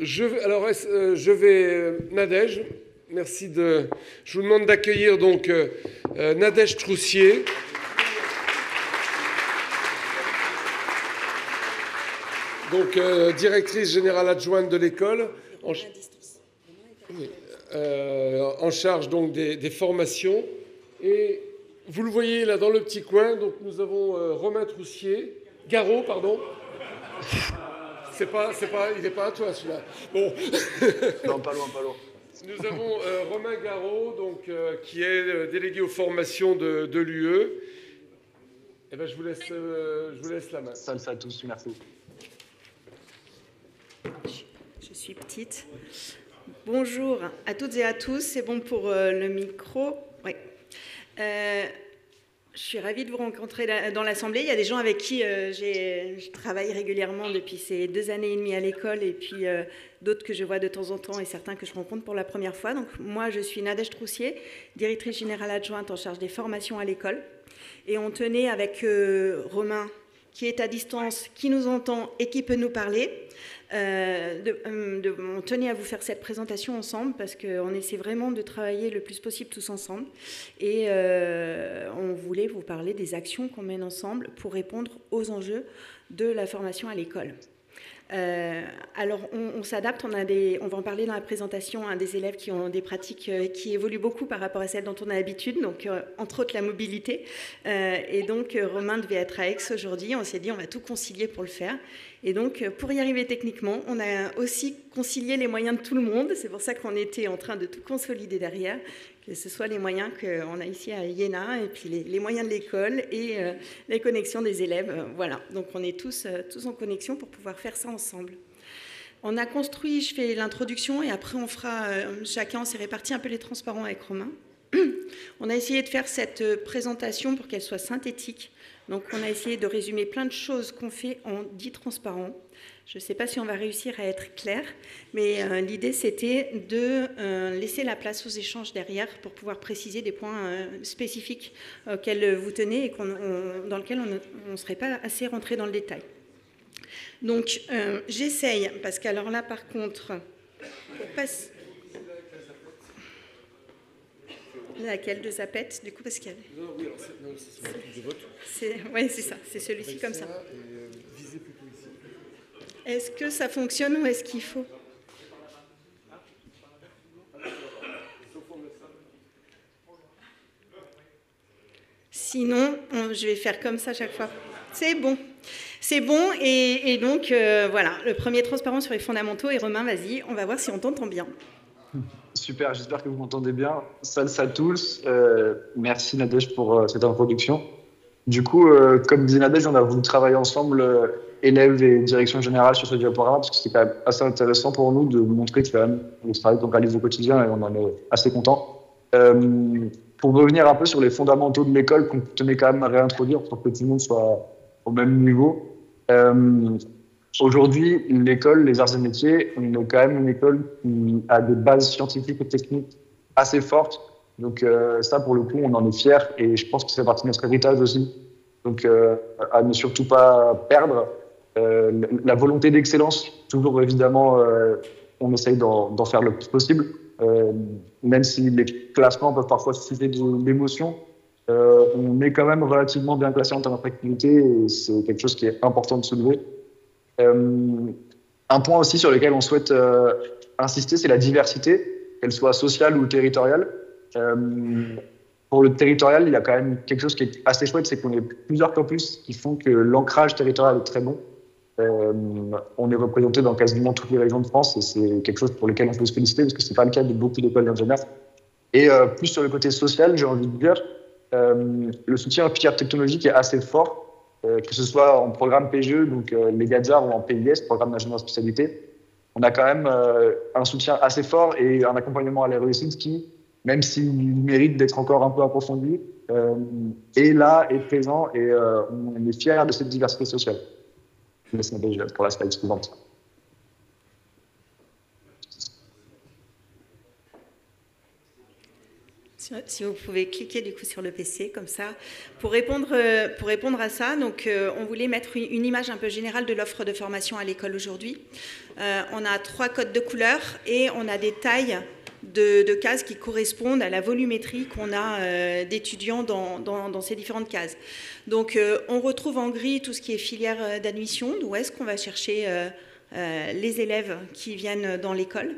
je vais Nadège, merci de... Je vous demande d'accueillir donc Nadège Troussier. Donc, directrice générale adjointe de l'école, en charge donc des formations. Et vous le voyez là dans le petit coin, donc nous avons Romain Troussier, Garot, pardon. Il n'est pas à toi celui-là. Bon. Non, pas loin, pas loin. Nous avons Romain Garot, donc, qui est délégué aux formations de l'UE. Eh ben, je vous laisse la main. Salut à tous, merci. Je suis petite. Bonjour à toutes et à tous. C'est bon pour le micro? Oui. Je suis ravie de vous rencontrer dans l'Assemblée. Il y a des gens avec qui je travaille régulièrement depuis ces 2 années et demie à l'école, et puis d'autres que je vois de temps en temps et certains que je rencontre pour la première fois. Donc moi, je suis Nadège Troussier, directrice générale adjointe en charge des formations à l'école. Et on tenait avec Romain, qui est à distance, qui nous entend et qui peut nous parler, on tenait à vous faire cette présentation ensemble parce qu'on essaie vraiment de travailler le plus possible tous ensemble, et on voulait vous parler des actions qu'on mène ensemble pour répondre aux enjeux de la formation à l'école. Alors on s'adapte, on va en parler dans la présentation, des élèves qui ont des pratiques qui évoluent beaucoup par rapport à celles dont on a l'habitude, donc entre autres la mobilité, et donc Romain devait être à Aix aujourd'hui, on s'est dit on va tout concilier pour le faire, et donc pour y arriver techniquement, on a aussi concilié les moyens de tout le monde, c'est pour ça qu'on était en train de tout consolider derrière, que ce soit les moyens qu'on a ici à Iéna, et puis les moyens de l'école et les connexions des élèves. Voilà, donc on est tous en connexion pour pouvoir faire ça ensemble. On a construit, je fais l'introduction, et après on fera, chacun, on s'est réparti un peu les transparents avec Romain. On a essayé de faire cette présentation pour qu'elle soit synthétique. Donc on a essayé de résumer plein de choses qu'on fait en 10 transparents. Je ne sais pas si on va réussir à être clair, mais l'idée c'était de laisser la place aux échanges derrière pour pouvoir préciser des points spécifiques auxquels vous tenez et dans lesquels on ne serait pas assez rentré dans le détail. Donc j'essaye, parce qu'alors là par contre, pour passer... Laquelle de Zapette, du coup, parce qu'il y avait... Non, oui, alors c'est un truc de vote. Oui, c'est ça, c'est celui-ci comme ça. Est-ce que ça fonctionne ou est-ce qu'il faut... Sinon, je vais faire comme ça à chaque fois. C'est bon. C'est bon, et donc, voilà, le premier transparent sur les fondamentaux, et Romain, vas-y, on va voir si on t'entend bien. Super, j'espère que vous m'entendez bien. Salut à tous. Merci Nadège pour cette introduction. Du coup, comme disait Nadège, on a voulu travailler ensemble, élèves et direction générale, sur ce diaporama, parce que c'est quand même assez intéressant pour nous de montrer que quand même, le travail qu'on réalise au quotidien, et on en est assez content. Pour revenir un peu sur les fondamentaux de l'école, qu'on tenait quand même à réintroduire pour que tout le monde soit au même niveau. Aujourd'hui, l'école, les arts et métiers, on est quand même une école qui a des bases scientifiques et techniques assez fortes. Donc ça, pour le coup, on en est fiers, et je pense que ça fait partie de notre héritage aussi. Donc à ne surtout pas perdre. La volonté d'excellence, toujours évidemment, on essaye d'en faire le plus possible. Même si les classements peuvent parfois susciter de l'émotion, on est quand même relativement bien classé en termes d'attractivité, et c'est quelque chose qui est important de soulever. Un point aussi sur lequel on souhaite insister, c'est la diversité, qu'elle soit sociale ou territoriale. Pour le territorial, il y a quand même quelque chose qui est assez chouette, c'est qu'on est plusieurs campus qui font que l'ancrage territorial est très bon. On est représenté dans quasiment toutes les régions de France, et c'est quelque chose pour lequel on peut se féliciter, parce que ce n'est pas le cas de beaucoup d'écoles d'ingénieurs. Et plus sur le côté social, j'ai envie de dire, le soutien aux filières technologiques est assez fort. Que ce soit en programme PGE, donc les Gadzards, ou en PIS, programme d'ingénieur spécialité, on a quand même un soutien assez fort et un accompagnement à la réussite qui, même s'il mérite d'être encore un peu approfondi, est là, est présent, et on est fiers de cette diversité sociale. Je laisse Nadège pour la slide suivante. Si Si vous pouvez cliquer du coup sur le PC comme ça. Pour répondre à ça, donc, on voulait mettre une image un peu générale de l'offre de formation à l'école aujourd'hui. On a 3 codes de couleurs et on a des tailles de cases qui correspondent à la volumétrie qu'on a d'étudiants dans ces différentes cases. Donc on retrouve en gris tout ce qui est filière d'admission, d'où est-ce qu'on va chercher les élèves qui viennent dans l'école.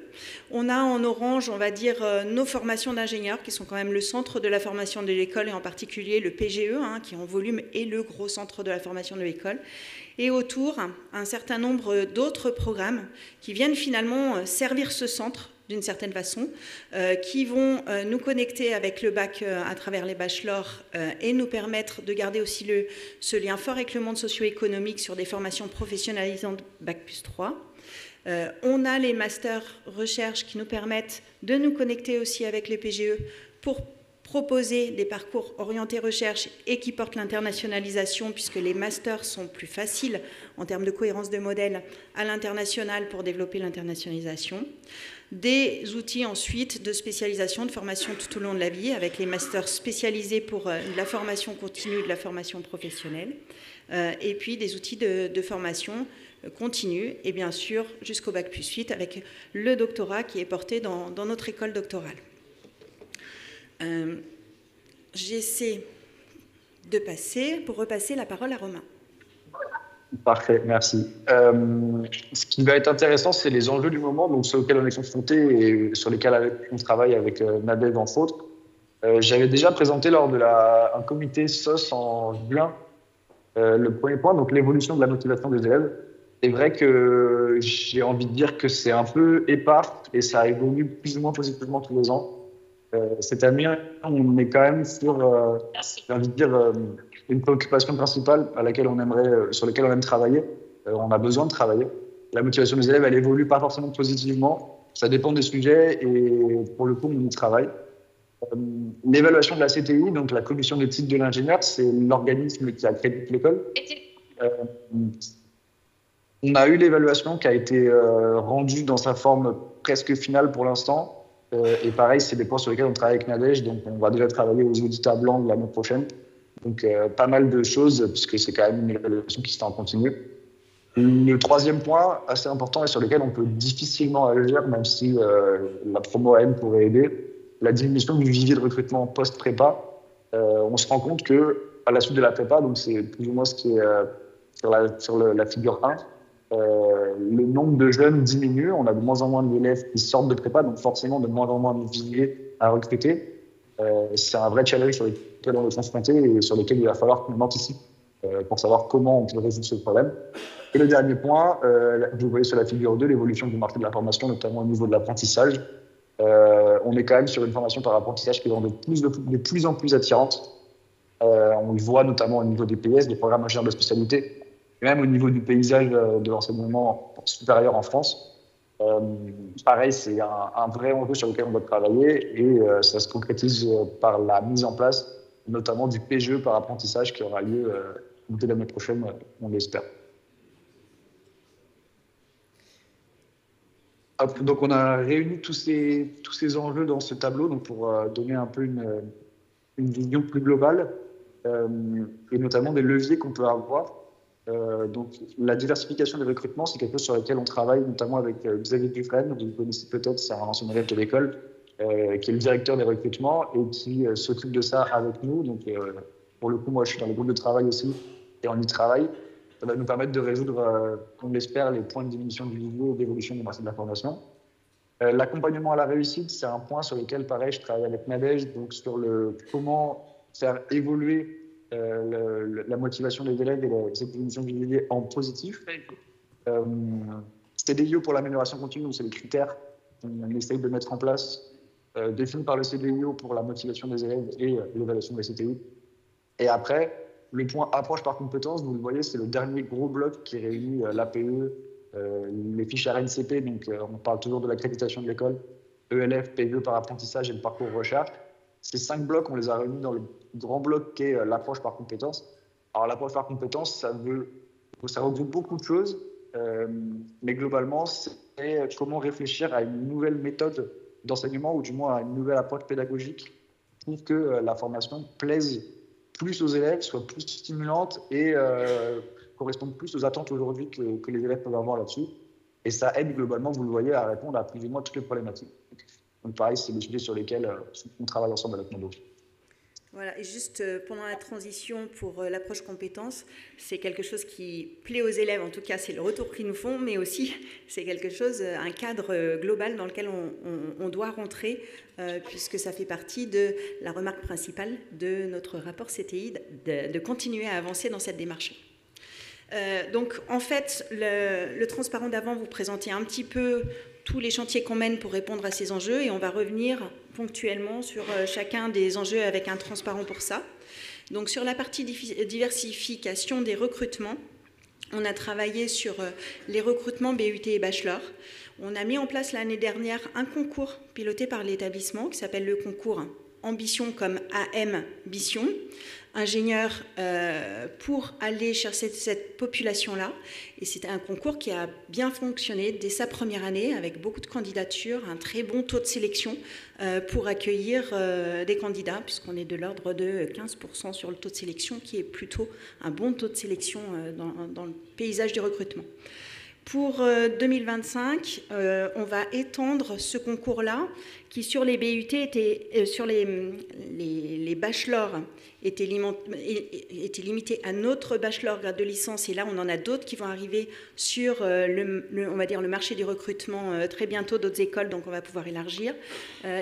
On a en orange, on va dire, nos formations d'ingénieurs qui sont quand même le centre de la formation de l'école et en particulier le PGE, qui en volume est le gros centre de la formation de l'école. Et autour, un certain nombre d'autres programmes qui viennent finalement servir ce centre d'une certaine façon, qui vont nous connecter avec le bac à travers les bachelors et nous permettre de garder aussi ce lien fort avec le monde socio-économique sur des formations professionnalisantes Bac+3. On a les masters recherche qui nous permettent de nous connecter aussi avec les PGE pour proposer des parcours orientés recherche et qui portent l'internationalisation, puisque les masters sont plus faciles en termes de cohérence de modèle à l'international pour développer l'internationalisation. Des outils ensuite de spécialisation, de formation tout au long de la vie, avec les masters spécialisés pour la formation continue et de la formation professionnelle, et puis des outils de formation continue, et bien sûr jusqu'au Bac+8 avec le doctorat qui est porté dans notre école doctorale. J'essaie de repasser la parole à Romain. Parfait, merci. Ce qui va être intéressant, c'est les enjeux du moment, donc sur lesquels on est confronté et sur lesquels on travaille avec Nadège entre autres. J'avais déjà présenté lors de un comité SOS en juin le premier point, donc l'évolution de la motivation des élèves. C'est vrai que j'ai envie de dire que c'est un peu épars et ça évolue plus ou moins positivement tous les ans. Cette année, on est quand même sur, j'ai envie de dire, une préoccupation principale sur laquelle on aime travailler. On a besoin de travailler. La motivation des élèves, elle évolue pas forcément positivement. Ça dépend des sujets et pour le coup, on y travaille. L'évaluation de la CTI, donc la commission d'éthique de l'ingénieur, c'est l'organisme qui accrédite l'école. On a eu l'évaluation qui a été rendue dans sa forme presque finale pour l'instant. Et pareil, c'est des points sur lesquels on travaille avec Nadège, donc on va déjà travailler aux auditeurs blancs l'année prochaine. Donc pas mal de choses, puisque c'est quand même une évaluation qui se fait en continu. Le troisième point, assez important et sur lequel on peut difficilement agir, même si la promo AM pourrait aider, la diminution du vivier de recrutement post-prépa. On se rend compte qu'à la suite de la prépa, donc c'est plus ou moins ce qui est sur la figure 1, le nombre de jeunes diminue, on a de moins en moins d'élèves qui sortent de prépa, donc forcément de moins en moins de viviers à recruter. C'est un vrai challenge sur lequel on est confronté et sur lequel il va falloir qu'on anticipe pour savoir comment on peut résoudre ce problème. Et le dernier point, vous voyez sur la figure 2, l'évolution du marché de la formation, notamment au niveau de l'apprentissage. On est quand même sur une formation par apprentissage qui est de plus en plus attirante. On le voit notamment au niveau des PS, des programmes ingénieurs de spécialité, et même au niveau du paysage de l'enseignement supérieur en France. Pareil, c'est un vrai enjeu sur lequel on doit travailler et ça se concrétise par la mise en place notamment du PGE par apprentissage qui aura lieu dès l'année prochaine, on l'espère. Donc on a réuni tous ces enjeux dans ce tableau donc pour donner un peu une vision plus globale et notamment des leviers qu'on peut avoir. Donc la diversification des recrutements, c'est quelque chose sur lequel on travaille notamment avec Xavier Dufresne, vous le connaissez peut-être, c'est un ancien élève de l'école, qui est le directeur des recrutements et qui s'occupe de ça avec nous. Donc pour le coup, moi je suis dans le groupe de travail aussi et on y travaille. Ça va nous permettre de résoudre, on l'espère, les points de diminution du niveau et d'évolution du marché de la formation. L'accompagnement à la réussite, c'est un point sur lequel, pareil, je travaille avec Nadège, donc sur comment faire évoluer la motivation des élèves et cette évolution du niveau en positif. CDIO pour l'amélioration continue, c'est les critères qu'on essaye de mettre en place, définis par le CDIO pour la motivation des élèves et l'évaluation des CTI. Et après, le point approche par compétence, vous le voyez, c'est le dernier gros bloc qui réunit l'APE, les fiches RNCP, donc on parle toujours de l'accréditation de l'école, ELF, PE par apprentissage et le parcours recherche. Ces 5 blocs, on les a réunis dans le grand bloc qui est l'approche par compétence. Alors l'approche par compétence, ça regroupe beaucoup de choses, mais globalement, c'est comment réfléchir à une nouvelle méthode d'enseignement ou du moins à une nouvelle approche pédagogique pour que la formation plaise plus aux élèves, soit plus stimulante et corresponde plus aux attentes aujourd'hui que les élèves peuvent avoir là-dessus. Et ça aide globalement, vous le voyez, à répondre à plus ou moins toutes les problématiques. Donc pareil, c'est des sujets sur lesquels on travaille ensemble avec Mondo. Voilà, et juste pendant la transition pour l'approche compétences, c'est quelque chose qui plaît aux élèves, en tout cas c'est le retour qu'ils nous font, mais aussi c'est quelque chose, un cadre global dans lequel on doit rentrer, puisque ça fait partie de la remarque principale de notre rapport CTI, de continuer à avancer dans cette démarche. Donc en fait, le transparent d'avant vous présentait un petit peu tous les chantiers qu'on mène pour répondre à ces enjeux et on va revenir ponctuellement sur chacun des enjeux avec un transparent pour ça. Donc sur la partie diversification des recrutements, on a travaillé sur les recrutements BUT et bachelor. On a mis en place l'année dernière un concours piloté par l'établissement qui s'appelle le concours Ambition comme AM Bition, ingénieur pour aller chercher cette population-là. Et c'était un concours qui a bien fonctionné dès sa première année, avec beaucoup de candidatures, un très bon taux de sélection pour accueillir des candidats, puisqu'on est de l'ordre de 15% sur le taux de sélection, qui est plutôt un bon taux de sélection dans le paysage du recrutement. Pour 2025, on va étendre ce concours-là, qui sur les BUT était, sur les bachelors était limité à notre bachelor grade de licence, et là on en a d'autres qui vont arriver sur on va dire le marché du recrutement très bientôt, d'autres écoles, donc on va pouvoir élargir.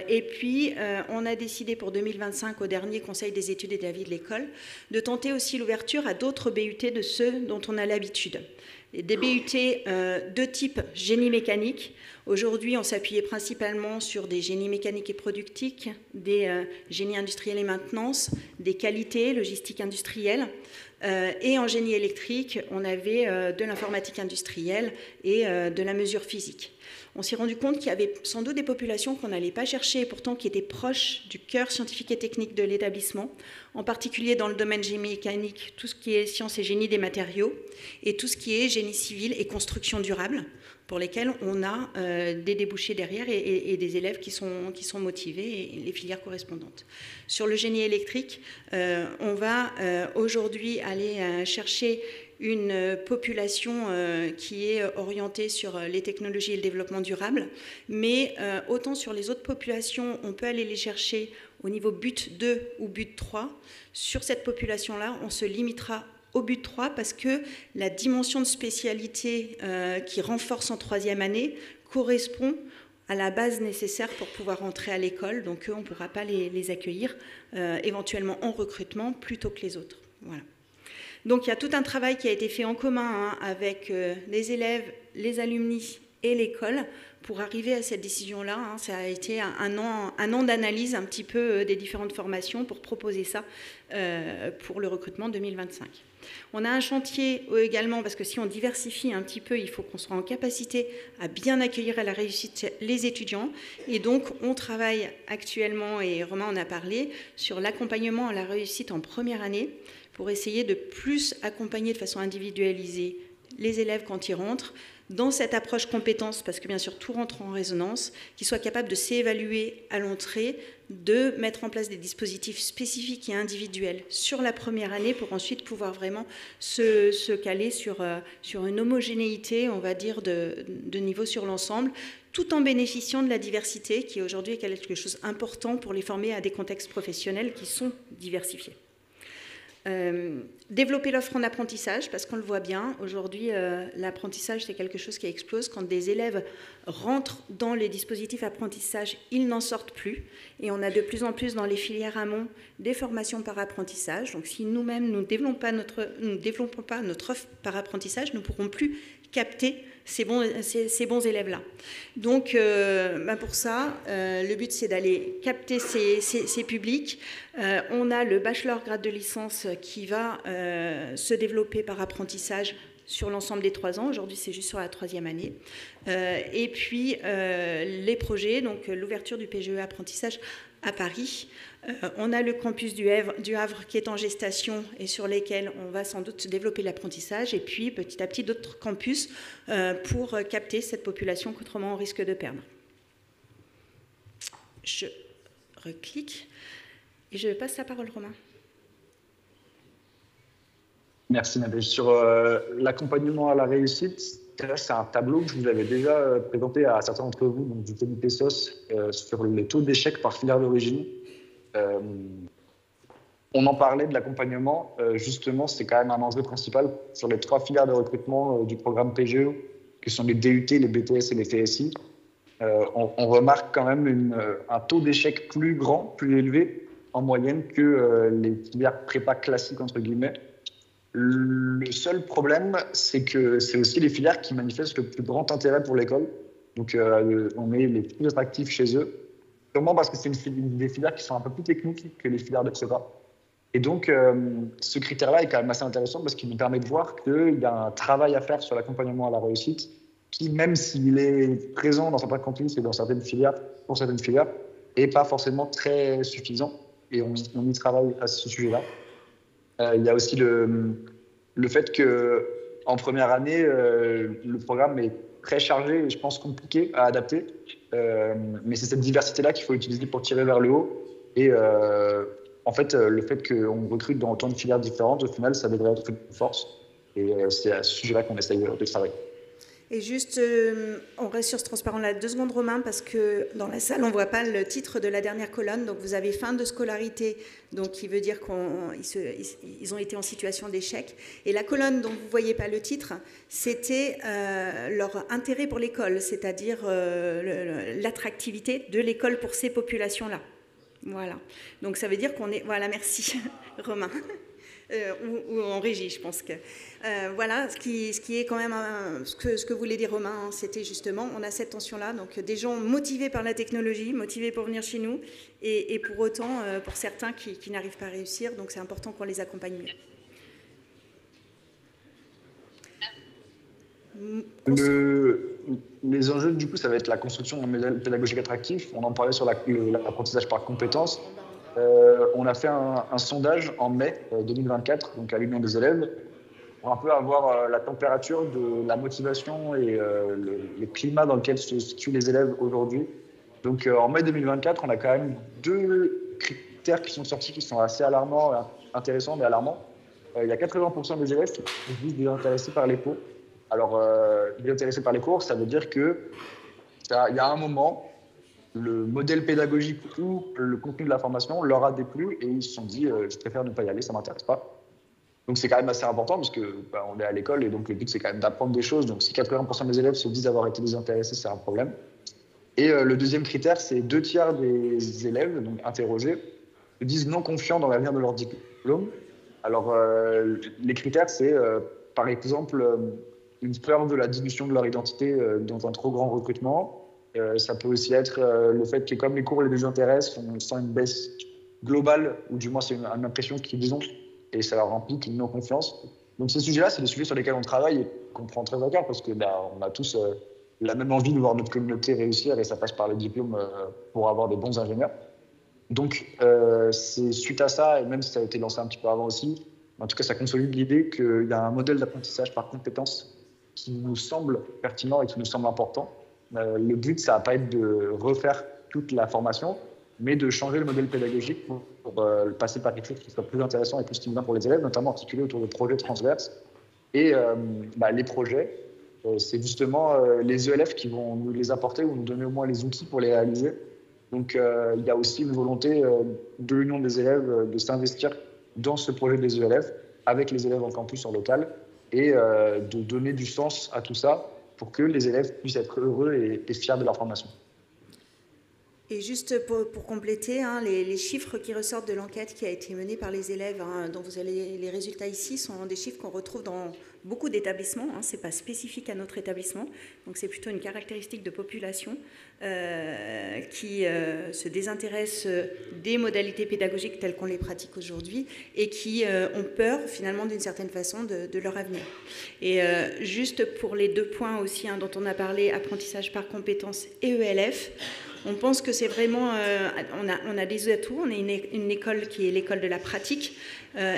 Et puis on a décidé pour 2025, au dernier Conseil des études et de la vie de l'école, de tenter aussi l'ouverture à d'autres BUT de ceux dont on a l'habitude. Des BUT de type génie mécanique. Aujourd'hui, on s'appuyait principalement sur des génies mécaniques et productiques, des génies industriels et maintenance, des qualités, logistique industrielle. Et en génie électrique, on avait de l'informatique industrielle et de la mesure physique. On s'est rendu compte qu'il y avait sans doute des populations qu'on n'allait pas chercher et pourtant qui étaient proches du cœur scientifique et technique de l'établissement, en particulier dans le domaine génie mécanique, tout ce qui est sciences et génie des matériaux, et tout ce qui est génie civil et construction durable, pour lesquels on a des débouchés derrière et des élèves qui sont motivés et les filières correspondantes. Sur le génie électrique, on va aujourd'hui aller chercher une population qui est orientée sur les technologies et le développement durable, mais autant sur les autres populations, on peut aller les chercher au niveau but 2 ou but 3. Sur cette population-là, on se limitera au but 3 parce que la dimension de spécialité qui renforce en troisième année correspond à la base nécessaire pour pouvoir entrer à l'école. Donc eux, on ne pourra pas les accueillir éventuellement en recrutement plutôt que les autres. Voilà. Donc il y a tout un travail qui a été fait en commun avec les élèves, les alumni et l'école pour arriver à cette décision-là. Ça a été un an d'analyse un petit peu des différentes formations pour proposer ça pour le recrutement 2025. On a un chantier également, parce que si on diversifie un petit peu, il faut qu'on soit en capacité à bien accueillir à la réussite les étudiants. Et donc, on travaille actuellement, et Romain en a parlé, sur l'accompagnement à la réussite en première année pour essayer de plus accompagner de façon individualisée les élèves quand ils rentrent, dans cette approche compétence, parce que bien sûr tout rentre en résonance, qu'ils soient capables de s'évaluer à l'entrée, de mettre en place des dispositifs spécifiques et individuels sur la première année pour ensuite pouvoir vraiment se caler sur une homogénéité, on va dire, de niveau sur l'ensemble, tout en bénéficiant de la diversité qui aujourd'hui est quelque chose d'important pour les former à des contextes professionnels qui sont diversifiés. Développer l'offre en apprentissage, parce qu'on le voit bien, aujourd'hui l'apprentissage c'est quelque chose qui explose. Quand des élèves rentrent dans les dispositifs apprentissage, ils n'en sortent plus, et on a de plus en plus dans les filières amont des formations par apprentissage. Donc si nous-mêmes nous ne développons pas notre offre par apprentissage, nous ne pourrons plus capter ces bons élèves-là. Donc pour ça, le but c'est d'aller capter ces publics. On a le bachelor grade de licence qui va se développer par apprentissage sur l'ensemble des 3 ans. Aujourd'hui, c'est juste sur la 3e année. Et puis, les projets, donc l'ouverture du PGE apprentissage à Paris. On a le campus du Havre qui est en gestation et sur lesquels on va sans doute développer l'apprentissage. Et puis, petit à petit, d'autres campus pour capter cette population qu'autrement on risque de perdre. Je reclique. Et je passe la parole, Romain. Merci Nadège. Sur l'accompagnement à la réussite, c'est un tableau que je vous avais déjà présenté à certains d'entre vous, donc du comité SOS, sur les taux d'échec par filière d'origine. On en parlait de l'accompagnement. Justement, c'est quand même un enjeu principal sur les 3 filières de recrutement du programme PGE, qui sont les DUT, les BTS et les TSI. On remarque quand même un taux d'échec plus grand, plus élevé en moyenne que les filières prépa classiques, entre guillemets. Le seul problème, c'est que c'est aussi les filières qui manifestent le plus grand intérêt pour l'école. Donc, on est les plus attractifs chez eux. Sûrement parce que c'est des filières qui sont un peu plus techniques que les filières de prépa. Et donc, ce critère-là est quand même assez intéressant parce qu'il nous permet de voir qu'il y a un travail à faire sur l'accompagnement à la réussite qui, même s'il est présent dans certains campus et dans certaines filières, pour certaines filières, n'est pas forcément très suffisant. Et on y travaille à ce sujet-là. Il y a aussi le fait qu'en première année, le programme est très chargé et je pense compliqué à adapter. Mais c'est cette diversité-là qu'il faut utiliser pour tirer vers le haut. Et en fait, le fait qu'on recrute dans autant de filières différentes, au final, ça devrait être une force. Et c'est à ce sujet-là qu'on essaye de travailler. Et juste, on reste sur ce transparent-là 2 secondes, Romain, parce que dans la salle, on ne voit pas le titre de la dernière colonne. Donc, vous avez fin de scolarité, donc qui veut dire qu'ils ont été en situation d'échec. Et la colonne dont vous ne voyez pas le titre, c'était leur intérêt pour l'école, c'est-à-dire l'attractivité de l'école pour ces populations-là. Voilà. Donc, ça veut dire qu'on est... Voilà, merci, Romain. Ou en régie, je pense que... voilà, ce qui est quand même ce que voulait dire Romain, c'était justement, on a cette tension-là, donc des gens motivés par la technologie, motivés pour venir chez nous, et pour autant, pour certains qui n'arrivent pas à réussir, donc c'est important qu'on les accompagne mieux. Les enjeux, du coup, ça va être la construction d'un modèle pédagogique attractif. On en parlait sur l'apprentissage par compétences. On a fait un sondage en mai 2024, donc à l'Union des élèves, pour un peu avoir la température de la motivation et le climat dans lequel se situent les élèves aujourd'hui. Donc en mai 2024, on a quand même 2 critères qui sont sortis qui sont assez alarmants, intéressants mais alarmants. Il y a 80% des élèves qui disent désintéressés par les cours. Alors, désintéressés par les cours, ça veut dire qu'il y a un moment, le modèle pédagogique ou le contenu de la formation leur a déplu et ils se sont dit je préfère ne pas y aller, ça ne m'intéresse pas. Donc c'est quand même assez important parce qu'on est à l'école et donc le but c'est quand même d'apprendre des choses. Donc si 80% des élèves se disent avoir été désintéressés, c'est un problème. Et le deuxième critère, c'est 2/3 des élèves donc interrogés se disent non confiants dans l'avenir de leur diplôme. Alors les critères, c'est par exemple une peur de la dilution de leur identité dans un trop grand recrutement. Ça peut aussi être le fait que comme les cours les désintéressent, on sent une baisse globale, ou du moins c'est une impression qu'ils ont, et ça leur implique une non-confiance. Donc ces sujets-là, c'est des sujets sur lesquels on travaille et qu'on prend très à cœur, parce que on a tous la même envie de voir notre communauté réussir, et ça passe par les diplômes pour avoir des bons ingénieurs. Donc c'est suite à ça, et même si ça a été lancé un petit peu avant aussi, en tout cas ça consolide l'idée qu'il y a un modèle d'apprentissage par compétences qui nous semble pertinent et qui nous semble important. Le but, ça va pas être de refaire toute la formation, mais de changer le modèle pédagogique pour passer par quelque chose qui soit plus intéressant et plus stimulant pour les élèves, notamment articulé autour de projets transverses. Et les projets, c'est justement les ELF qui vont nous les apporter ou nous donner au moins les outils pour les réaliser. Donc, il y a aussi une volonté de l'Union des élèves de s'investir dans ce projet des ELF avec les élèves en campus en local et de donner du sens à tout ça pour que les élèves puissent être heureux et fiers de leur formation. Et juste pour compléter, les chiffres qui ressortent de l'enquête qui a été menée par les élèves, dont vous avez les résultats ici, sont des chiffres qu'on retrouve dans beaucoup d'établissements. Ce n'est pas spécifique à notre établissement, donc c'est plutôt une caractéristique de population qui se désintéresse des modalités pédagogiques telles qu'on les pratique aujourd'hui et qui ont peur finalement d'une certaine façon de leur avenir. Et juste pour les 2 points aussi dont on a parlé, apprentissage par compétences et ELF, on pense que c'est vraiment, on a des atouts, on est une école qui est l'école de la pratique,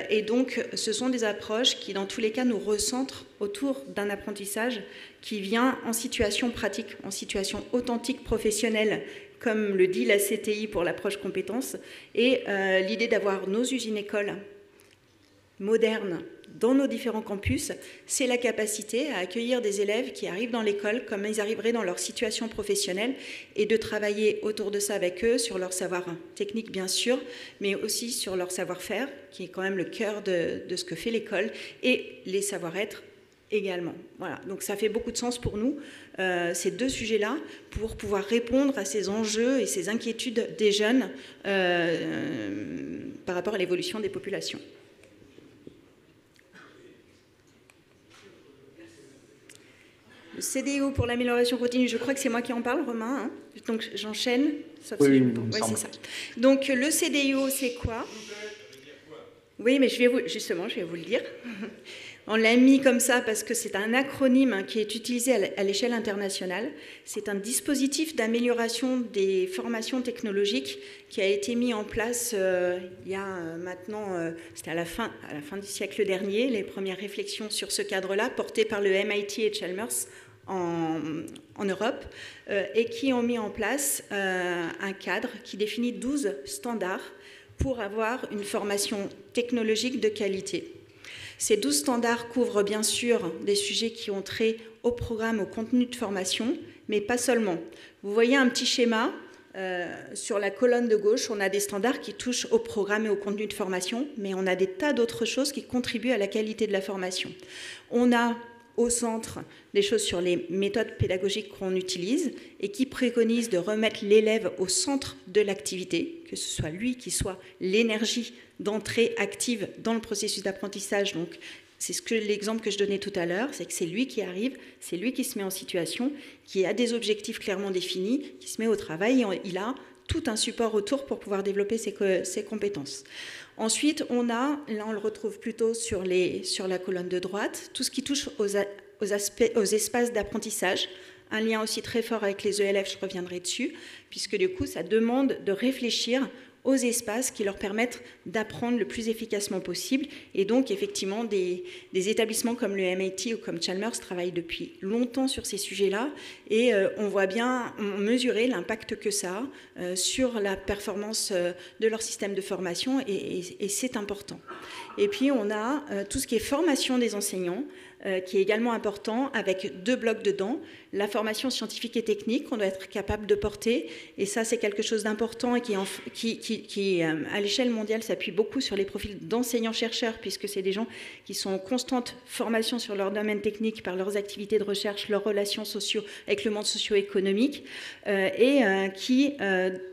et donc ce sont des approches qui dans tous les cas nous ressemblent centre autour d'un apprentissage qui vient en situation pratique, en situation authentique professionnelle, comme le dit la CTI pour l'approche compétences, et l'idée d'avoir nos usines-écoles modernes dans nos différents campus, c'est la capacité à accueillir des élèves qui arrivent dans l'école comme ils arriveraient dans leur situation professionnelle et de travailler autour de ça avec eux sur leur savoir technique bien sûr, mais aussi sur leur savoir-faire, qui est quand même le cœur de ce que fait l'école, et les savoir-être également. Voilà, donc ça fait beaucoup de sens pour nous, ces deux sujets-là, pour pouvoir répondre à ces enjeux et ces inquiétudes des jeunes par rapport à l'évolution des populations. Le CDO pour l'amélioration continue, je crois que c'est moi qui en parle, Romain, hein, donc j'enchaîne. Oui, c'est ça. Donc le CDO, c'est quoi? Oui, mais je vais vous le dire. On l'a mis comme ça parce que c'est un acronyme qui est utilisé à l'échelle internationale. C'est un dispositif d'amélioration des formations technologiques qui a été mis en place il y a maintenant, c'était à la fin du siècle dernier, les premières réflexions sur ce cadre-là, portées par le MIT et Chalmers en Europe, et qui ont mis en place un cadre qui définit 12 standards pour avoir une formation technologique de qualité. Ces 12 standards couvrent bien sûr des sujets qui ont trait au programme, au contenu de formation, mais pas seulement. Vous voyez un petit schéma, sur la colonne de gauche, on a des standards qui touchent au programme et au contenu de formation, mais on a des tas d'autres choses qui contribuent à la qualité de la formation. On a au centre des choses sur les méthodes pédagogiques qu'on utilise et qui préconisent de remettre l'élève au centre de l'activité, que ce soit lui qui soit l'énergie d'entrée active dans le processus d'apprentissage. Donc, c'est l'exemple que je donnais tout à l'heure, c'est que c'est lui qui arrive, c'est lui qui se met en situation, qui a des objectifs clairement définis, qui se met au travail et il a tout un support autour pour pouvoir développer ses compétences. Ensuite, on a, là on le retrouve plutôt sur la colonne de droite, tout ce qui touche aux espaces d'apprentissage, un lien aussi très fort avec les ELF, je reviendrai dessus, puisque du coup ça demande de réfléchir aux espaces qui leur permettent d'apprendre le plus efficacement possible. Et donc, effectivement, des établissements comme le MIT ou comme Chalmers travaillent depuis longtemps sur ces sujets-là et on voit bien mesurer l'impact que ça a sur la performance de leur système de formation et c'est important. Et puis, on a tout ce qui est formation des enseignants, qui est également important, avec 2 blocs dedans. La formation scientifique et technique qu'on doit être capable de porter, et ça c'est quelque chose d'important et qui à l'échelle mondiale s'appuie beaucoup sur les profils d'enseignants-chercheurs, puisque c'est des gens qui sont en constante formation sur leur domaine technique par leurs activités de recherche, leurs relations sociaux avec le monde socio-économique, et qui,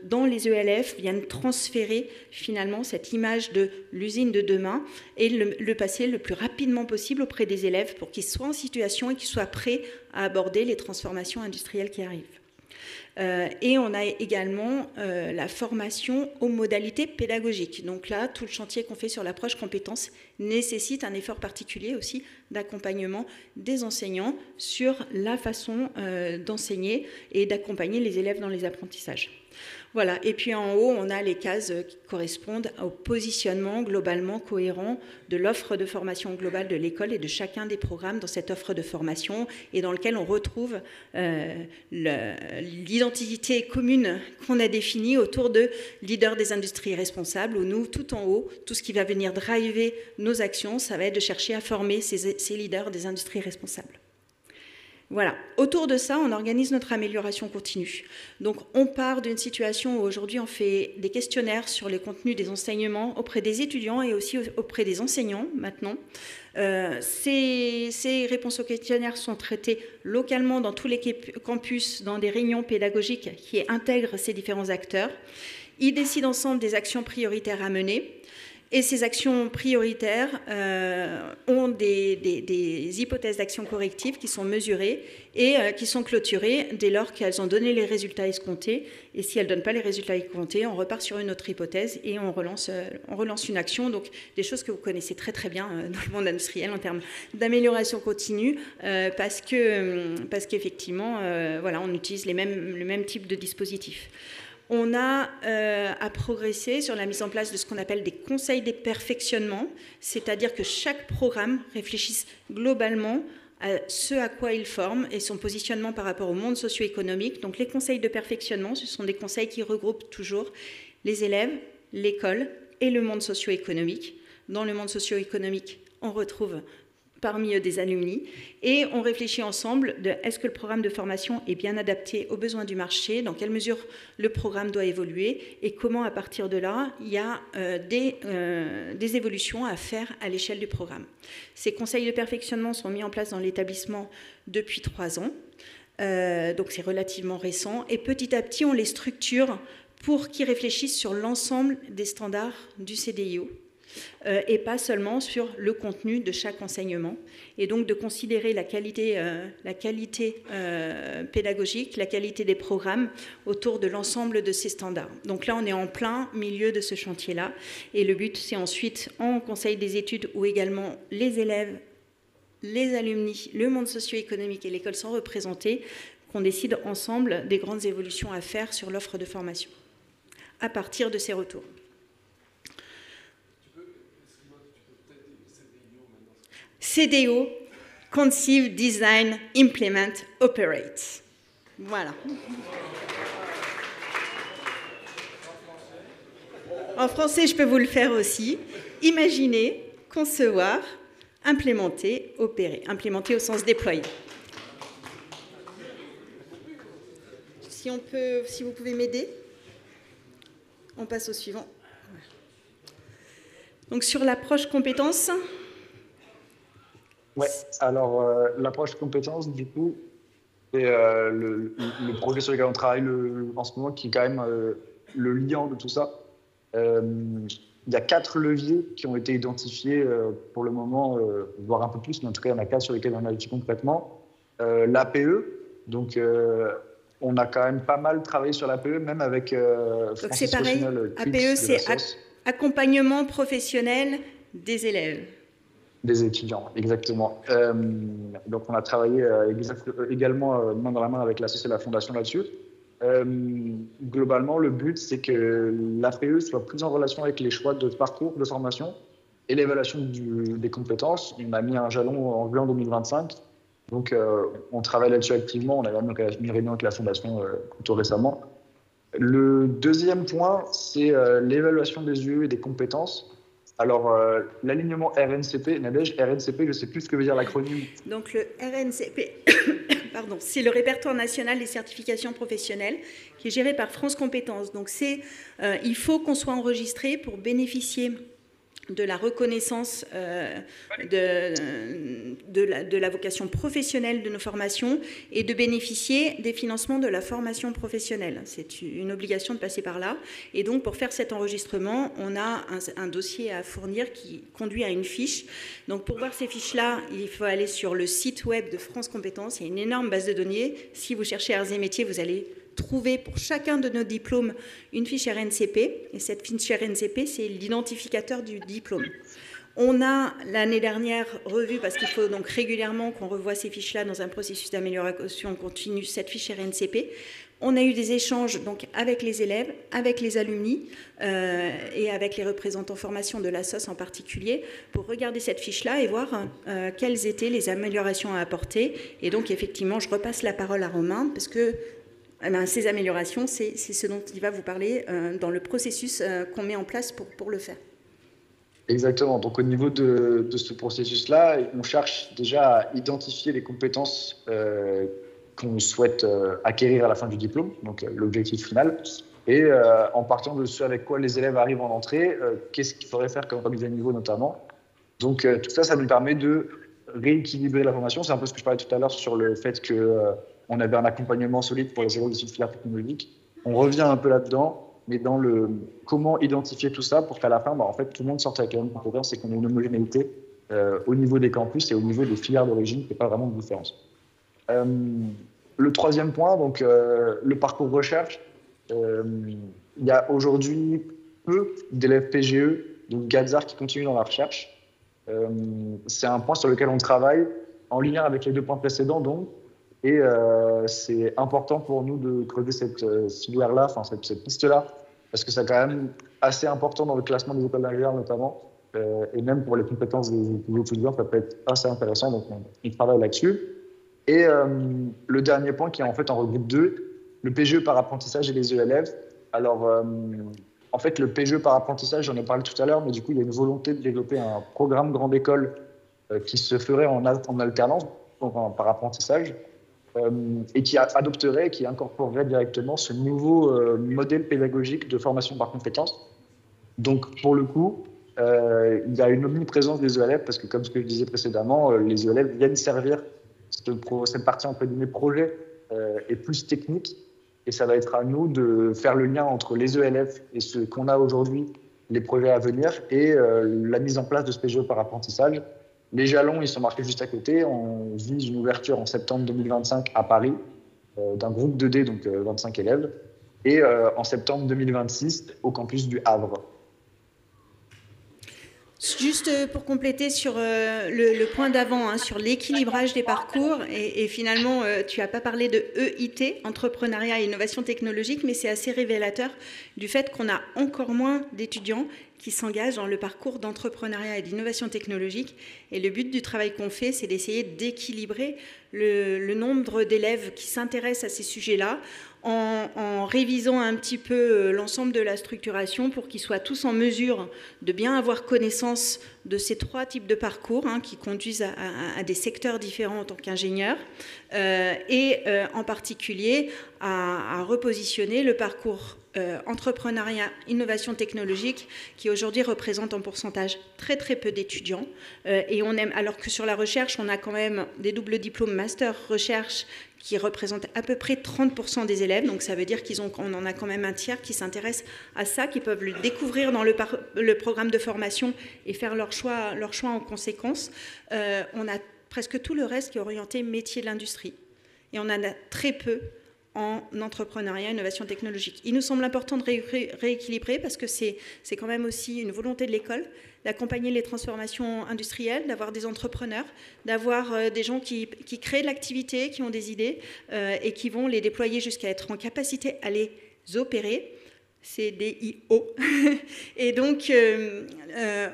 dans les ELF, viennent transférer finalement cette image de l'usine de demain et le passer le plus rapidement possible auprès des élèves pour qu'ils soient en situation et qu'ils soient prêts à aborder les transformations industrielles qui arrivent. Et on a également la formation aux modalités pédagogiques. Donc là, tout le chantier qu'on fait sur l'approche compétences nécessite un effort particulier aussi d'accompagnement des enseignants sur la façon d'enseigner et d'accompagner les élèves dans les apprentissages. Voilà, et puis en haut, on a les cases qui correspondent au positionnement globalement cohérent de l'offre de formation globale de l'école et de chacun des programmes dans cette offre de formation et dans lequel on retrouve l'identité commune qu'on a définie autour de leader des industries responsables, où nous, tout en haut, tout ce qui va venir driver nos actions, ça va être de chercher à former ces leaders des industries responsables. Voilà. Autour de ça, on organise notre amélioration continue. Donc, on part d'une situation où aujourd'hui, on fait des questionnaires sur les contenus des enseignements auprès des étudiants et aussi auprès des enseignants maintenant. Ces réponses aux questionnaires sont traitées localement dans tous les campus, dans des réunions pédagogiques qui intègrent ces différents acteurs. Ils décident ensemble des actions prioritaires à mener. Et ces actions prioritaires ont des hypothèses d'action correctives qui sont mesurées et qui sont clôturées dès lors qu'elles ont donné les résultats escomptés. Et si elles ne donnent pas les résultats escomptés, on repart sur une autre hypothèse et on relance une action. Donc des choses que vous connaissez très très bien dans le monde industriel en termes d'amélioration continue parce qu'effectivement, voilà, on utilise le même type de dispositif. On a à progresser sur la mise en place de ce qu'on appelle des conseils de perfectionnement, c'est-à-dire que chaque programme réfléchisse globalement à ce à quoi il forme et son positionnement par rapport au monde socio-économique. Donc les conseils de perfectionnement, ce sont des conseils qui regroupent toujours les élèves, l'école et le monde socio-économique. Dans le monde socio-économique, on retrouve parmi eux des alumni, et on réfléchit ensemble de est-ce que le programme de formation est bien adapté aux besoins du marché, dans quelle mesure le programme doit évoluer, et comment à partir de là, il y a des évolutions à faire à l'échelle du programme. Ces conseils de perfectionnement sont mis en place dans l'établissement depuis 3 ans, donc c'est relativement récent, et petit à petit, on les structure pour qu'ils réfléchissent sur l'ensemble des standards du CDIO, et pas seulement sur le contenu de chaque enseignement, et donc de considérer la qualité pédagogique, la qualité des programmes autour de l'ensemble de ces standards. Donc là, on est en plein milieu de ce chantier-là, et le but, c'est ensuite, en conseil des études, où également les élèves, les alumni, le monde socio-économique et l'école sont représentés, qu'on décide ensemble des grandes évolutions à faire sur l'offre de formation, à partir de ces retours. CDO, Conceive, Design, Implement, Operate. Voilà. En français, je peux vous le faire aussi. Imaginer, concevoir, implémenter, opérer. Implémenter au sens déployer. Si vous pouvez m'aider, on passe au suivant. Donc sur l'approche compétence. Ouais, alors l'approche compétence, du coup, c'est le projet sur lequel on travaille en ce moment, qui est quand même le liant de tout ça. Il y a 4 leviers qui ont été identifiés pour le moment, voire un peu plus, mais en tout cas, il y en a 4 sur lesquels on agit concrètement. L'APE, donc on a quand même pas mal travaillé sur l'APE, même avec donc c'est pareil, APE, c'est accompagnement professionnel des élèves. Des étudiants, exactement. Donc, on a travaillé également main dans la main avec l'associé de la Fondation là-dessus. Globalement, le but, c'est que l'APE soit plus en relation avec les choix de parcours de formation et l'évaluation des compétences. On a mis un jalon en juin 2025. Donc, on travaille là-dessus activement. On a même mis une réunion avec la Fondation plutôt récemment. Le deuxième point, c'est l'évaluation des UE et des compétences. Alors, l'alignement RNCP, Nadège, RNCP, je ne sais plus ce que veut dire l'acronyme. Donc, le RNCP, pardon, c'est le répertoire national des certifications professionnelles qui est géré par France Compétences. Donc, il faut qu'on soit enregistré pour bénéficier de la reconnaissance de la vocation professionnelle de nos formations et de bénéficier des financements de la formation professionnelle. C'est une obligation de passer par là. Et donc, pour faire cet enregistrement, on a un dossier à fournir qui conduit à une fiche. Donc, pour voir ces fiches-là, il faut aller sur le site web de France Compétences. Il y a une énorme base de données. Si vous cherchez arts et métiers, vous allez trouver pour chacun de nos diplômes une fiche RNCP, et cette fiche RNCP, c'est l'identificateur du diplôme. On a l'année dernière revu, parce qu'il faut donc régulièrement qu'on revoie ces fiches-là dans un processus d'amélioration continue, cette fiche RNCP. On a eu des échanges donc avec les élèves, avec les alumni et avec les représentants formation de la SOS en particulier, pour regarder cette fiche-là et voir quelles étaient les améliorations à apporter. Et donc effectivement, je repasse la parole à Romain, parce que ces améliorations, c'est ce dont il va vous parler dans le processus qu'on met en place pour le faire. Exactement. Donc, au niveau de ce processus-là, on cherche déjà à identifier les compétences qu'on souhaite acquérir à la fin du diplôme, donc l'objectif final, et en partant de ce avec quoi les élèves arrivent en entrée, qu'est-ce qu'il faudrait faire comme remise à niveau notamment. Donc, tout ça, ça nous permet de rééquilibrer la formation. C'est un peu ce que je parlais tout à l'heure sur le fait que on avait un accompagnement solide pour les élèves de filière technologique. On revient un peu là-dedans, mais dans le comment identifier tout ça pour qu'à la fin, en fait, tout le monde sorte avec la même compétence et qu'on ait une homogénéité au niveau des campus et au niveau des filières d'origine, qu'il n'y ait pas vraiment de différence. Le troisième point, donc le parcours recherche. Il y a aujourd'hui peu d'élèves PGE, donc Gazar, qui continuent dans la recherche. C'est un point sur lequel on travaille en lien avec les 2 points précédents, donc Et c'est important pour nous de creuser cette filière-là, enfin cette piste-là, parce que c'est quand même assez important dans le classement des écoles d'ingénieurs notamment, et même pour les compétences des étudiants, ça peut être assez intéressant, donc on travaille là-dessus. Et le dernier point qui en fait en regroupe deux, le PGE par apprentissage et les ELF. Alors en fait le PGE par apprentissage, j'en ai parlé tout à l'heure, mais du coup il y a une volonté de développer un programme grande école qui se ferait en alternance, donc par apprentissage, et qui adopterait, qui incorporerait directement ce nouveau modèle pédagogique de formation par compétences. Donc pour le coup, il y a une omniprésence des ELF, parce que comme ce que je disais précédemment, les ELF viennent servir cette partie entre guillemets projet est plus technique, et ça va être à nous de faire le lien entre les ELF et ce qu'on a aujourd'hui, les projets à venir, et la mise en place de ce PGE par apprentissage. Les jalons, ils sont marqués juste à côté. On vise une ouverture en septembre 2025 à Paris d'un groupe 2D, donc 25 élèves, et en septembre 2026 au campus du Havre. Juste pour compléter sur le point d'avant, hein, sur l'équilibrage des parcours, et finalement, tu n'as pas parlé de EIT, entrepreneuriat et innovation technologique, mais c'est assez révélateur du fait qu'on a encore moins d'étudiants qui s'engagent dans le parcours d'entrepreneuriat et d'innovation technologique. Et le but du travail qu'on fait, c'est d'essayer d'équilibrer le nombre d'élèves qui s'intéressent à ces sujets-là, en révisant un petit peu l'ensemble de la structuration pour qu'ils soient tous en mesure de bien avoir connaissance de ces trois types de parcours qui conduisent à des secteurs différents en tant qu'ingénieurs, et en particulier à repositionner le parcours entrepreneuriat, innovation technologique, qui aujourd'hui représente en pourcentage très très peu d'étudiants. Et on aime, alors que sur la recherche, on a quand même des doubles diplômes master recherche qui représentent à peu près 30% des élèves. Donc ça veut dire qu'on en a quand même un tiers qui s'intéressent à ça, qui peuvent le découvrir dans le programme de formation et faire leur choix en conséquence. On a presque tout le reste qui est orienté métier de l'industrie. Et on en a très peu en entrepreneuriat, innovation technologique. Il nous semble important de rééquilibrer parce que c'est quand même aussi une volonté de l'école d'accompagner les transformations industrielles, d'avoir des entrepreneurs, d'avoir des gens qui créent de l'activité, qui ont des idées et qui vont les déployer jusqu'à être en capacité à les opérer. C'est des IO. Et donc,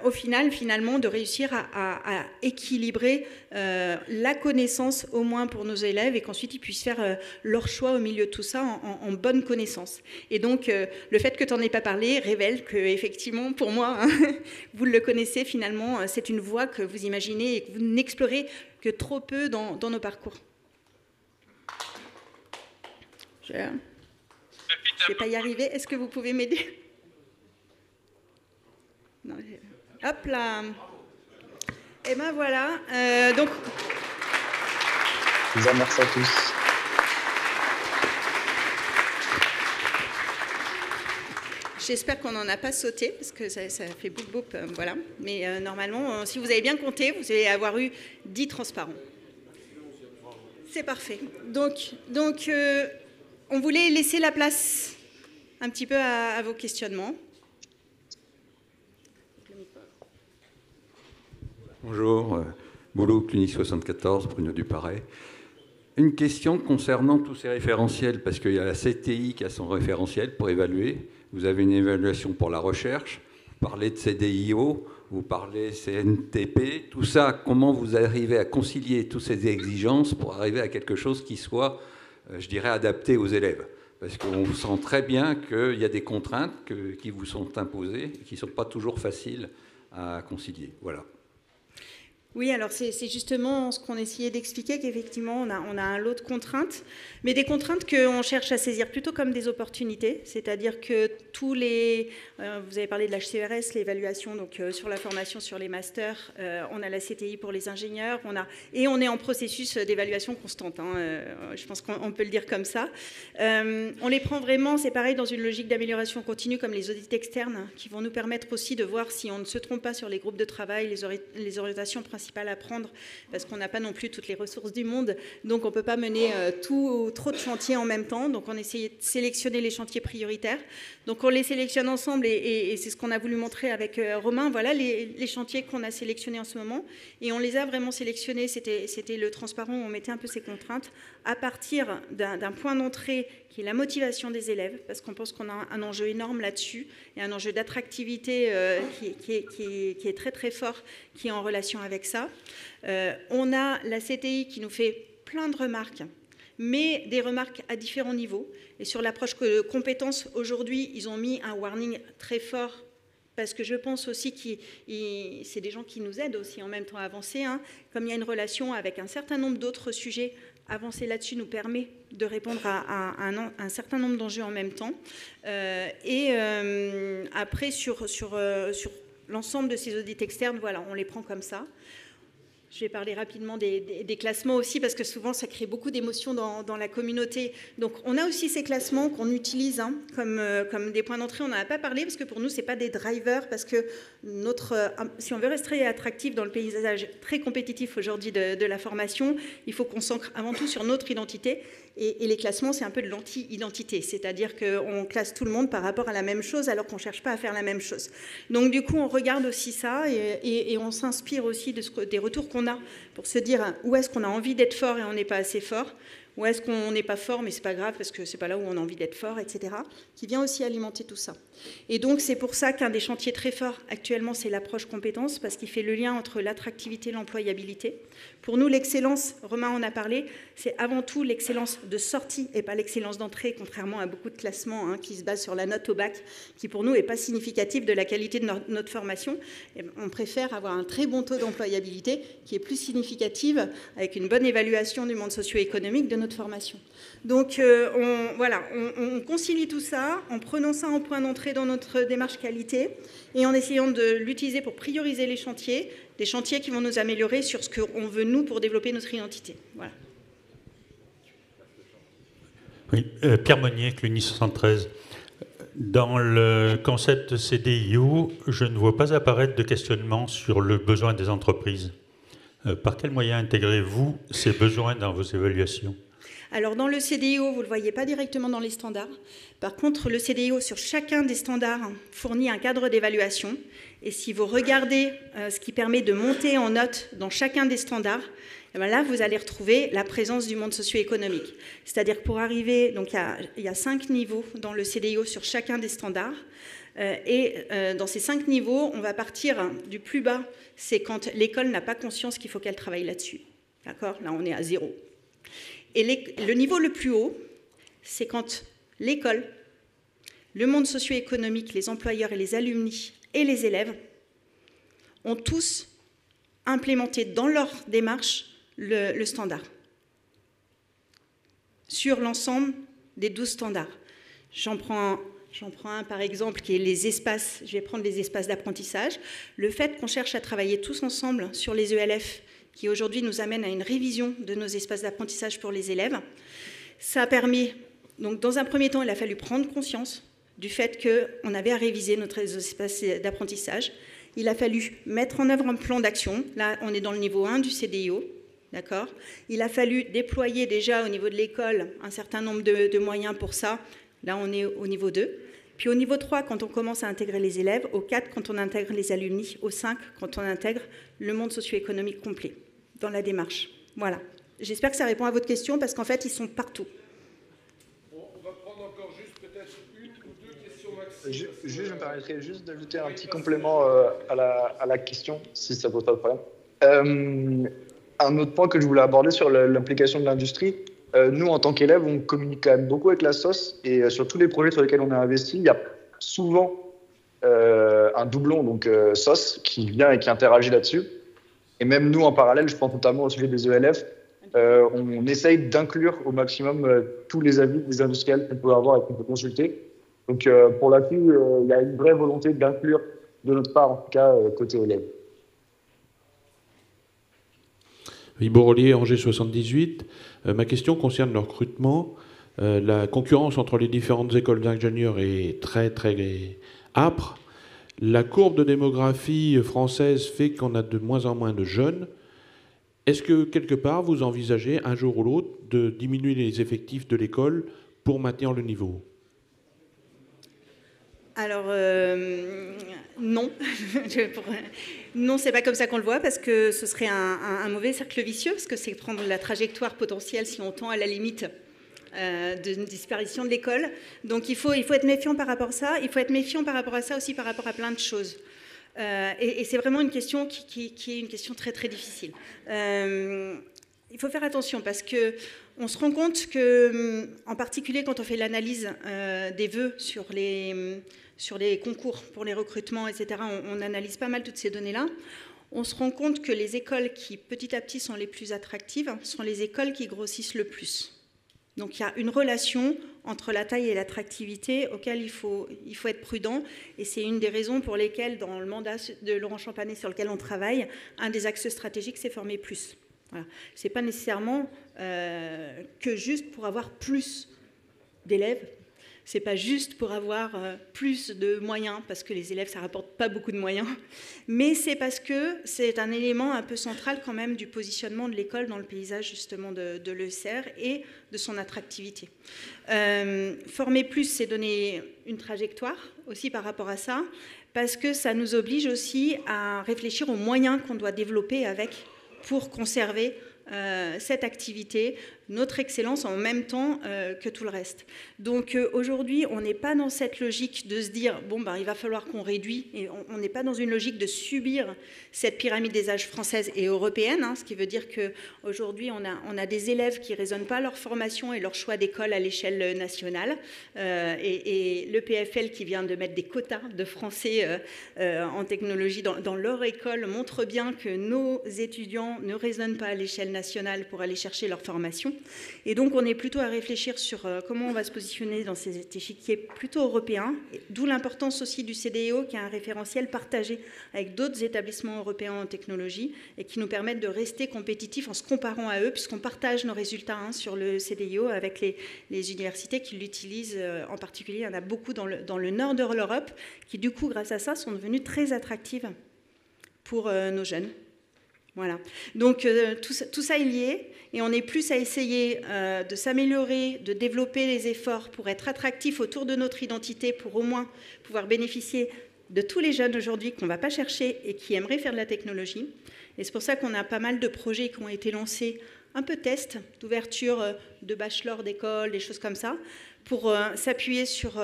au final, finalement, de réussir à équilibrer la connaissance, au moins pour nos élèves, et qu'ensuite ils puissent faire leur choix au milieu de tout ça en bonne connaissance. Et donc, le fait que tu n'en aies pas parlé révèle qu'effectivement, pour moi, vous le connaissez finalement, c'est une voie que vous imaginez et que vous n'explorez que trop peu dans nos parcours. Je ne vais pas y arriver. Est-ce que vous pouvez m'aider? Hop là. Et ben voilà. Donc. Merci à tous. J'espère qu'on n'en a pas sauté, parce que ça fait boum boum, voilà. Mais normalement, si vous avez bien compté, vous allez avoir eu 10 transparents. C'est parfait. Donc on voulait laisser la place un petit peu à vos questionnements. Bonjour, Boulot, Clinique 74, Bruno Duparet. Une question concernant tous ces référentiels, parce qu'il y a la CTI qui a son référentiel pour évaluer. Vous avez une évaluation pour la recherche, vous parlez de CDIO, vous parlez CNTP, tout ça, comment vous arrivez à concilier toutes ces exigences pour arriver à quelque chose qui soit, je dirais, adapté aux élèves? Parce qu'on sent très bien qu'il y a des contraintes qui vous sont imposées et qui ne sont pas toujours faciles à concilier. Voilà. Oui, alors c'est justement ce qu'on essayait d'expliquer, qu'effectivement on a un lot de contraintes, mais des contraintes qu'on cherche à saisir plutôt comme des opportunités, c'est-à-dire que tous les... vous avez parlé de l'HCRS, l'évaluation donc sur la formation, sur les masters, on a la CTI pour les ingénieurs, et on est en processus d'évaluation constante, je pense qu'on peut le dire comme ça. On les prend vraiment, c'est pareil, dans une logique d'amélioration continue comme les audits externes, qui vont nous permettre aussi de voir si on ne se trompe pas sur les groupes de travail, les orientations principales principal à prendre parce qu'on n'a pas non plus toutes les ressources du monde. Donc, on ne peut pas mener trop de chantiers en même temps. Donc, on essaie de sélectionner les chantiers prioritaires. Donc, on les sélectionne ensemble et c'est ce qu'on a voulu montrer avec Romain. Voilà les chantiers qu'on a sélectionnés en ce moment. Et on les a vraiment sélectionnés. C'était le transparent où on mettait un peu ces contraintes à partir d'un point d'entrée qui est la motivation des élèves, parce qu'on pense qu'on a un enjeu énorme là-dessus, et un enjeu d'attractivité qui est très très fort, qui est en relation avec ça. On a la CTI qui nous fait plein de remarques, mais des remarques à différents niveaux. Et sur l'approche compétences, aujourd'hui, ils ont mis un warning très fort, parce que je pense aussi que c'est des gens qui nous aident aussi en même temps à avancer. Comme il y a une relation avec un certain nombre d'autres sujets, avancer là-dessus nous permet de répondre à un certain nombre d'enjeux en même temps. Après, sur l'ensemble de ces audits externes, voilà, on les prend comme ça. Je vais parler rapidement des classements aussi, parce que souvent, ça crée beaucoup d'émotions dans la communauté. Donc, on a aussi ces classements qu'on utilise comme des points d'entrée. On n'en a pas parlé, parce que pour nous, ce n'est pas des drivers, parce que si on veut rester attractif dans le paysage très compétitif aujourd'hui de la formation, il faut qu'on s'ancre avant tout sur notre identité. Et les classements, c'est un peu de l'anti-identité, c'est-à-dire qu'on classe tout le monde par rapport à la même chose, alors qu'on ne cherche pas à faire la même chose. Donc, du coup, on regarde aussi ça, et on s'inspire aussi des retours qu'on a pour se dire où est-ce qu'on a envie d'être fort et on n'est pas assez fort, où est-ce qu'on n'est pas fort mais c'est pas grave parce que c'est pas là où on a envie d'être fort, etc., qui vient aussi alimenter tout ça. Et donc c'est pour ça qu'un des chantiers très forts actuellement, c'est l'approche compétences, parce qu'il fait le lien entre l'attractivité et l'employabilité. Pour nous, l'excellence, Romain en a parlé, c'est avant tout l'excellence de sortie et pas l'excellence d'entrée, contrairement à beaucoup de classements qui se basent sur la note au bac, qui pour nous n'est pas significatif de la qualité de notre formation. Et on préfère avoir un très bon taux d'employabilité qui est plus significative, avec une bonne évaluation du monde socio-économique de notre formation. Donc on concilie tout ça en prenant ça en point d'entrée dans notre démarche qualité et en essayant de l'utiliser pour prioriser les chantiers, des chantiers qui vont nous améliorer sur ce qu'on veut nous pour développer notre identité. Voilà. Oui, Pierre Monnier, Cluny 73. Dans le concept CDIO, je ne vois pas apparaître de questionnement sur le besoin des entreprises. Par quels moyens intégrez-vous ces besoins dans vos évaluations ? Alors, dans le CDIO, vous ne le voyez pas directement dans les standards. Par contre, le CDIO, sur chacun des standards, fournit un cadre d'évaluation. Et si vous regardez ce qui permet de monter en note dans chacun des standards, et bien là, vous allez retrouver la présence du monde socio-économique. C'est-à-dire que pour arriver, donc il y a 5 niveaux dans le CDIO sur chacun des standards. Dans ces 5 niveaux, on va partir du plus bas. C'est quand l'école n'a pas conscience qu'il faut qu'elle travaille là-dessus. D'accord ? Là, on est à 0. Et le niveau le plus haut, c'est quand l'école, le monde socio-économique, les employeurs et les alumni et les élèves ont tous implémenté dans leur démarche le standard sur l'ensemble des 12 standards. J'en prends un par exemple qui est les espaces, je vais prendre les espaces d'apprentissage. Le fait qu'on cherche à travailler tous ensemble sur les ELF qui aujourd'hui nous amène à une révision de nos espaces d'apprentissage pour les élèves. Ça a permis, donc dans un premier temps, il a fallu prendre conscience du fait qu'on avait à réviser notre espace d'apprentissage. Il a fallu mettre en œuvre un plan d'action. Là, on est dans le niveau 1 du CDIO. D'accord ? Il a fallu déployer déjà au niveau de l'école un certain nombre de moyens pour ça. Là, on est au niveau 2. Puis au niveau 3, quand on commence à intégrer les élèves. Au 4, quand on intègre les alumni. Au 5, quand on intègre le monde socio-économique complet dans la démarche. Voilà. J'espère que ça répond à votre question parce qu'en fait, ils sont partout. Bon, on va prendre encore juste peut-être une ou deux questions maximum. Je me permettrais juste d'ajouter un petit complément à la question, si ça pose pas de problème. Un autre point que je voulais aborder sur l'implication de l'industrie. Nous, en tant qu'élèves, on communique quand même beaucoup avec la SOS et sur tous les projets sur lesquels on a investi, il y a souvent un doublon, donc SOS, qui vient et qui interagit là-dessus. Et même nous, en parallèle, je pense notamment au sujet des ELF, on essaye d'inclure au maximum tous les avis des industriels qu'on peut avoir et qu'on peut consulter. Donc, pour là-dessus, il y a une vraie volonté d'inclure, de notre part, en tout cas, côté élèves. Oui, Borrelier, Angers 78. Ma question concerne le recrutement. La concurrence entre les différentes écoles d'ingénieurs est très, très âpre. La courbe de démographie française fait qu'on a de moins en moins de jeunes. Est-ce que, quelque part, vous envisagez, un jour ou l'autre, de diminuer les effectifs de l'école pour maintenir le niveau? Alors, non. Non, c'est pas comme ça qu'on le voit, parce que ce serait un mauvais cercle vicieux, parce que c'est prendre la trajectoire potentielle si on tend à la limite de disparition de l'école. Donc, il faut être méfiant par rapport à ça. Il faut être méfiant par rapport à ça aussi par rapport à plein de choses. Et c'est vraiment une question qui est une question très, très difficile. Il faut faire attention, parce qu'on se rend compte que, en particulier quand on fait l'analyse des vœux sur les concours pour les recrutements, etc., on analyse pas mal toutes ces données-là. On se rend compte que les écoles qui, petit à petit, sont les plus attractives sont les écoles qui grossissent le plus. Donc il y a une relation entre la taille et l'attractivité auquel il faut être prudent, et c'est une des raisons pour lesquelles, dans le mandat de Laurent Champanet sur lequel on travaille, un des axes stratégiques, c'est former plus. Voilà. Ce n'est pas nécessairement que juste pour avoir plus d'élèves, ce n'est pas juste pour avoir plus de moyens, parce que les élèves, ça ne rapporte pas beaucoup de moyens, mais c'est parce que c'est un élément un peu central quand même du positionnement de l'école dans le paysage justement de l'ESR et de son attractivité. Former plus, c'est donner une trajectoire aussi par rapport à ça, parce que ça nous oblige aussi à réfléchir aux moyens qu'on doit développer avec pour conserver cette activité, notre excellence en même temps que tout le reste. Donc aujourd'hui, on n'est pas dans cette logique de se dire bon, ben, il va falloir qu'on réduise, et on n'est pas dans une logique de subir cette pyramide des âges française et européenne, ce qui veut dire qu'aujourd'hui, on a des élèves qui ne raisonnent pas leur formation et leur choix d'école à l'échelle nationale, et le PFL qui vient de mettre des quotas de français en technologie dans leur école montre bien que nos étudiants ne raisonnent pas à l'échelle nationale pour aller chercher leur formation. Et donc, on est plutôt à réfléchir sur comment on va se positionner dans ces échiquiers plutôt européens, d'où l'importance aussi du CDIO, qui a un référentiel partagé avec d'autres établissements européens en technologie et qui nous permettent de rester compétitifs en se comparant à eux, puisqu'on partage nos résultats sur le CDIO avec les universités qui l'utilisent en particulier. Il y en a beaucoup dans le nord de l'Europe qui, du coup, grâce à ça, sont devenues très attractives pour nos jeunes. Voilà. Donc tout ça est lié, et on est plus à essayer de s'améliorer, de développer les efforts pour être attractifs autour de notre identité, pour au moins pouvoir bénéficier de tous les jeunes aujourd'hui qu'on ne va pas chercher et qui aimeraient faire de la technologie. Et c'est pour ça qu'on a pas mal de projets qui ont été lancés, un peu test, d'ouverture de bachelor d'école, des choses comme ça, pour s'appuyer sur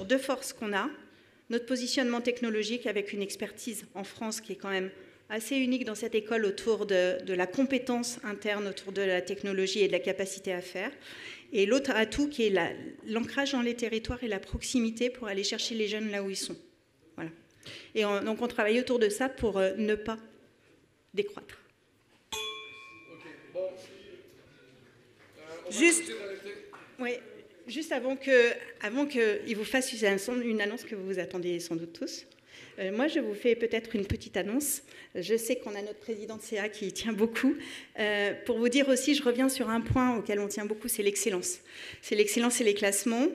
deux forces qu'on a. Notre positionnement technologique avec une expertise en France qui est quand même assez unique dans cette école autour de la compétence interne, autour de la technologie et de la capacité à faire. Et l'autre atout qui est l'ancrage dans les territoires et la proximité pour aller chercher les jeunes là où ils sont. Voilà. Et donc on travaille autour de ça pour ne pas décroître. Bon. Juste avant qu'il vous fasse une annonce que vous attendez sans doute tous. Moi, je vous fais peut-être une petite annonce. Je sais qu'on a notre président de CA qui y tient beaucoup. Pour vous dire aussi, je reviens sur un point auquel on tient beaucoup, c'est l'excellence. C'est l'excellence et les classements.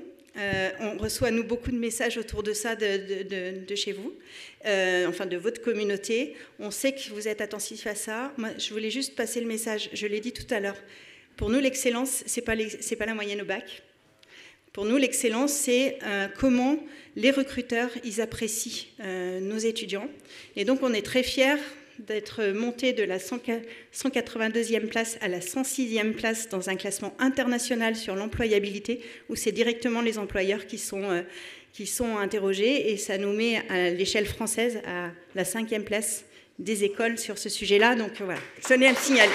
On reçoit, nous, beaucoup de messages autour de ça de chez vous, enfin de votre communauté. On sait que vous êtes attentifs à ça. Moi, je voulais juste passer le message. Je l'ai dit tout à l'heure. Pour nous, l'excellence, c'est pas la moyenne au bac. Pour nous, l'excellence, c'est comment les recruteurs, ils apprécient nos étudiants. Et donc, on est très fiers d'être montés de la 182e place à la 106e place dans un classement international sur l'employabilité, où c'est directement les employeurs qui sont interrogés. Et ça nous met à l'échelle française à la 5e place des écoles sur ce sujet-là. Donc voilà, sonnez un signal.